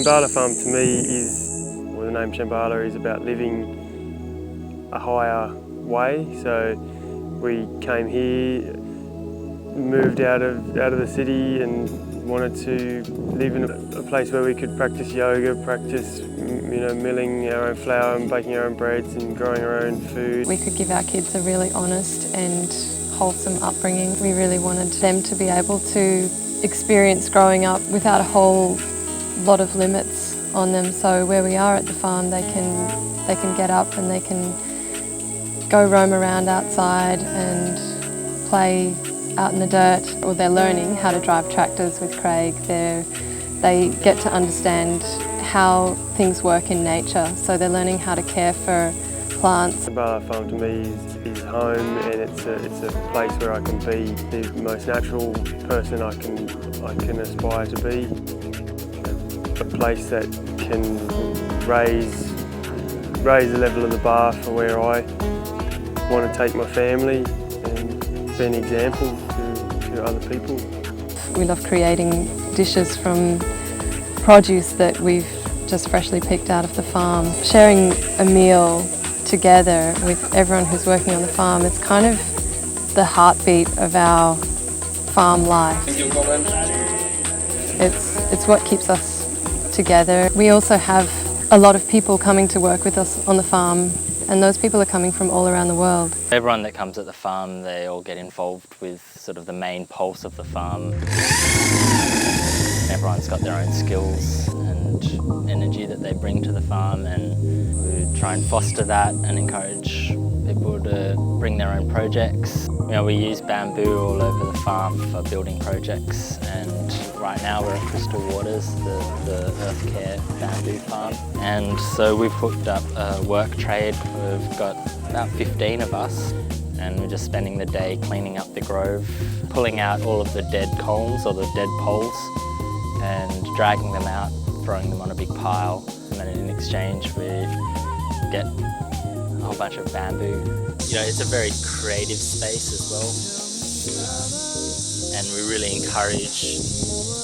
Shambhala Farm to me is, well, the name Shambhala is about living a higher way. So we came here, moved out of the city and wanted to live in a place where we could practice yoga, practice milling our own flour and baking our own breads and growing our own food. We could give our kids a really honest and wholesome upbringing. We really wanted them to be able to experience growing up without a whole lot of limits on them. So where we are at the farm, they can get up and they can go roam around outside and play out in the dirt, or they're learning how to drive tractors with Craig. They get to understand how things work in nature, so they're learning how to care for plants. Shambhala Farm to me is home, and it's a place where I can be the most natural person I can aspire to be. A place that can raise the level of the bar for where I want to take my family and be an example to other people. We love creating dishes from produce that we've just freshly picked out of the farm. Sharing a meal together with everyone who's working on the farm, it's kind of the heartbeat of our farm life. It's what keeps us together. We also have a lot of people coming to work with us on the farm, and those people are coming from all around the world. Everyone that comes at the farm, they all get involved with sort of the main pulse of the farm. Everyone's got their own skills and energy that they bring to the farm, and we try and foster that and encourage people to bring their own projects. We use bamboo all over the farm for building projects, and right now we're at Crystal Waters, the Earth Care bamboo farm. And so we've hooked up a work trade. We've got about 15 of us, and we're just spending the day cleaning up the grove, pulling out all of the dead culms or the dead poles and dragging them out, throwing them on a big pile, and then in exchange we get a whole bunch of bamboo. It's a very creative space as well, and we really encourage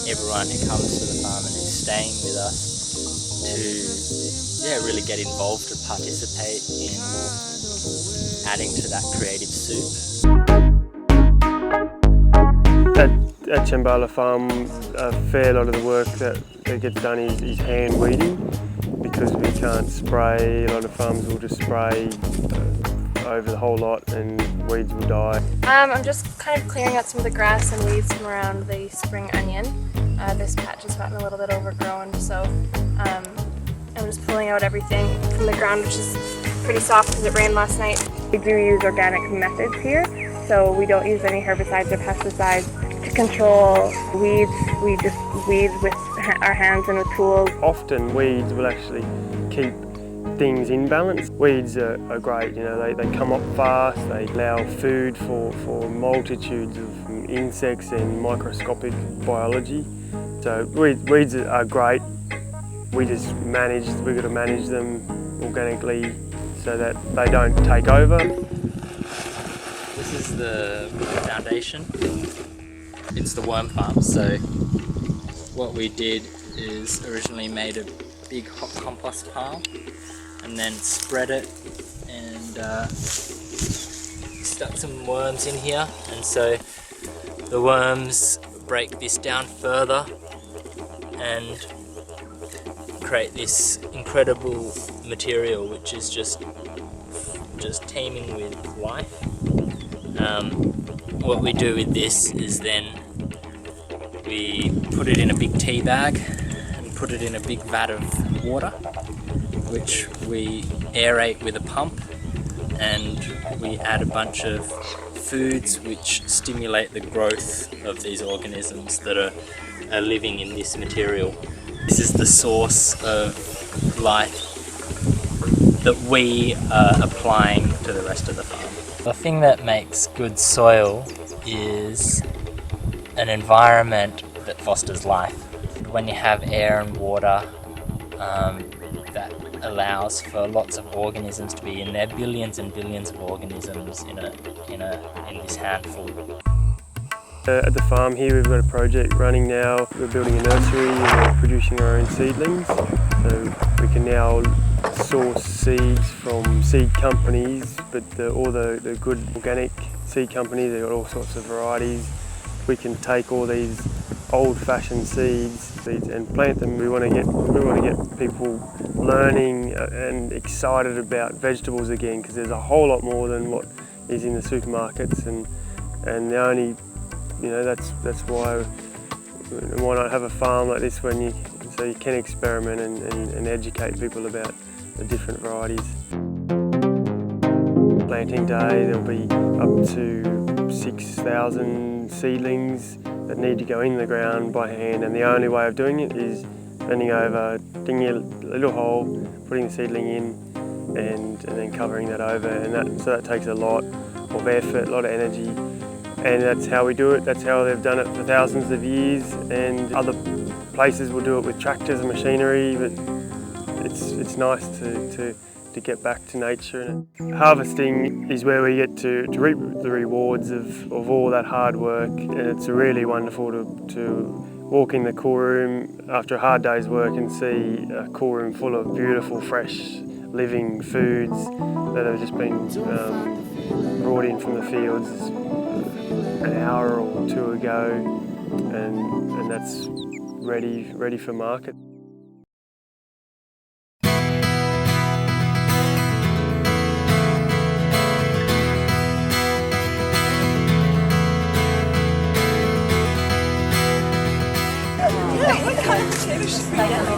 everyone who comes to the farm and who's staying with us to really get involved and participate in adding to that creative soup. At Shambhala Farm, a fair lot of the work that gets done is hand weeding, because we can't spray. A lot of farms will just spray over the whole lot and weeds will die. I'm just kind of clearing out some of the grass and weeds from around the spring onion. This patch has gotten a little bit overgrown, so I'm just pulling out everything from the ground, which is pretty soft because it rained last night. We do use organic methods here, so we don't use any herbicides or pesticides to control weeds. We just weed with our hands and with tools. Often weeds will actually keep things in balance. Weeds are great, they come up fast, they allow food for multitudes of insects and microscopic biology. So weeds are great. We've got to manage them organically so that they don't take over. This is the foundation. It's the worm farm. So what we did is originally made a big hot compost pile and then spread it and stuck some worms in here, and so the worms break this down further and create this incredible material which is just teeming with life. What we do with this is then we put it in a big tea bag and put it in a big vat of water, which we aerate with a pump, and we add a bunch of foods which stimulate the growth of these organisms that are living in this material. This is the source of life that we are applying to the rest of the farm. The thing that makes good soil is an environment that fosters life. When you have air and water, that allows for lots of organisms to be in there, billions and billions of organisms in this handful. At the farm here we've got a project running now. We're building a nursery and we're producing our own seedlings. So we can now source seeds from seed companies, but all the good organic seed companies, they've got all sorts of varieties. We can take all these old-fashioned seeds and plant them. We want to get people learning and excited about vegetables again, because there's a whole lot more than what is in the supermarkets, and the only, that's why not have a farm like this so you can experiment and educate people about the different varieties. Planting day, there'll be up to 6,000 seedlings that need to go in the ground by hand, and the only way of doing it is bending over, digging a little hole, putting the seedling in, and then covering that over, and so that takes a lot of effort, a lot of energy, and that's how we do it. That's how they've done it for thousands of years, and other places will do it with tractors and machinery, but it's nice to get back to nature. Harvesting is where we get to reap the rewards of all that hard work, and it's really wonderful to walk in the cool room after a hard day's work and see a cool room full of beautiful, fresh, living foods that have just been brought in from the fields an hour or two ago, and that's ready for market.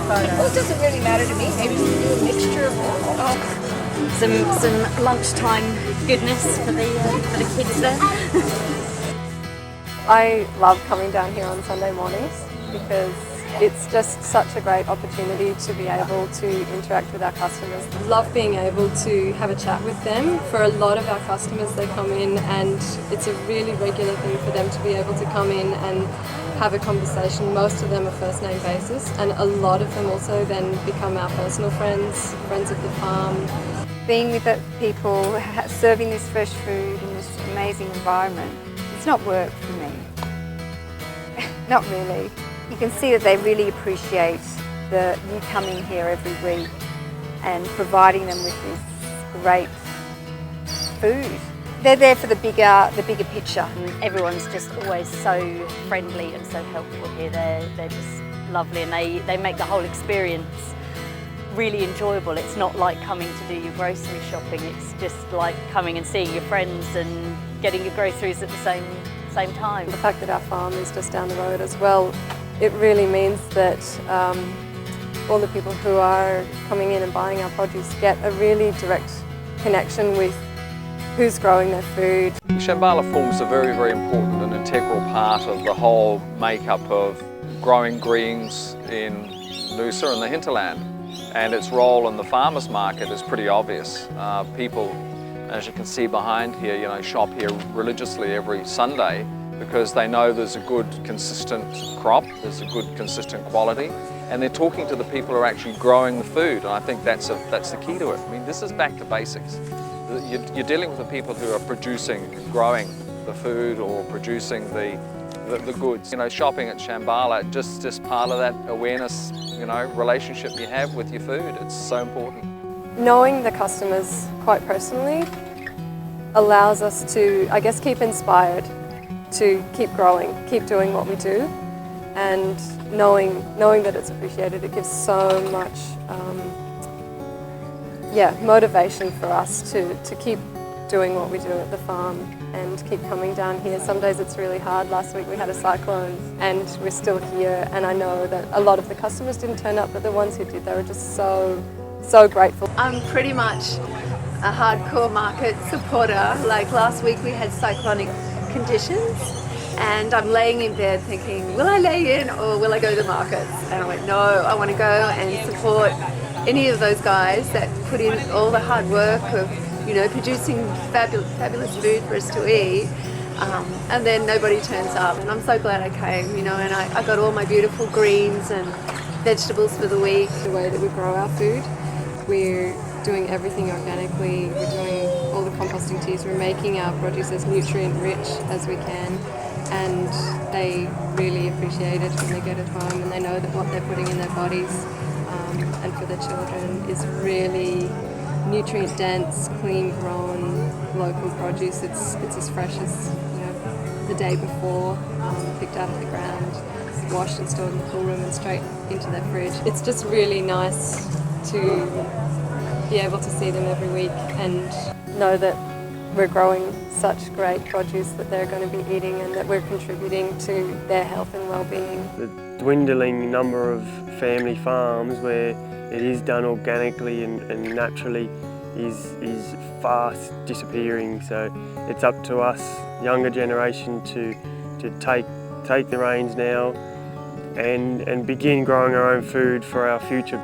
Well, it doesn't really matter to me. Maybe we can do a mixture of all. Some lunchtime goodness for the kids there. I love coming down here on Sunday mornings because it's just such a great opportunity to be able to interact with our customers. Love being able to have a chat with them. For a lot of our customers, they come in and it's a really regular thing for them to be able to come in and have a conversation. Most of them are first name basis, and a lot of them also then become our personal friends of the farm. Being with the people, serving this fresh food in this amazing environment, it's not work for me. Not really. You can see that they really appreciate you coming here every week and providing them with this great food. They're there for the bigger picture. And everyone's just always so friendly and so helpful here. They're just lovely, and they make the whole experience really enjoyable. It's not like coming to do your grocery shopping. It's just like coming and seeing your friends and getting your groceries at the same time. The fact that our farm is just down the road as well, it really means that all the people who are coming in and buying our produce get a really direct connection with who's growing their food. Shambhala forms a very, very important and integral part of the whole makeup of growing greens in Noosa and the hinterland. And its role in the farmers market is pretty obvious. People, as you can see behind here, shop here religiously every Sunday because they know there's a good, consistent crop, there's a good, consistent quality, and they're talking to the people who are actually growing the food, and I think that's the key to it. I mean, this is back to basics. You're dealing with the people who are growing the food or producing the goods. Shopping at Shambhala, just part of that awareness, relationship you have with your food. It's so important. Knowing the customers quite personally allows us to, I guess, keep inspired to keep growing, keep doing what we do, and knowing that it's appreciated, it gives so much motivation for us to keep doing what we do at the farm and keep coming down here. Some days it's really hard. Last week we had a cyclone and we're still here, and I know that a lot of the customers didn't turn up, but the ones who did, they were just so grateful. I'm pretty much a hardcore market supporter. Like last week we had cyclonic conditions and I'm laying in bed thinking, will I lay in or will I go to the markets? And I went, no, I want to go and support any of those guys that put in all the hard work of producing fabulous food for us to eat, and then nobody turns up. And I'm so glad I came, and I got all my beautiful greens and vegetables for the week. The way that we grow our food, we're doing everything organically, we're doing all the composting teas, we're making our produce as nutrient rich as we can, and they really appreciate it when they get it home, and they know that what they're putting in their bodies and for their children is really nutrient dense, clean grown, local produce. It's as fresh as, you know, the day before, picked out of the ground, washed and stored in the cool room and straight into their fridge. It's just really nice to be able to see them every week and know that we're growing such great produce that they're going to be eating and that we're contributing to their health and well-being. The dwindling number of family farms where it is done organically and naturally is fast disappearing, so it's up to us, younger generation, to take the reins now and begin growing our own food for our future.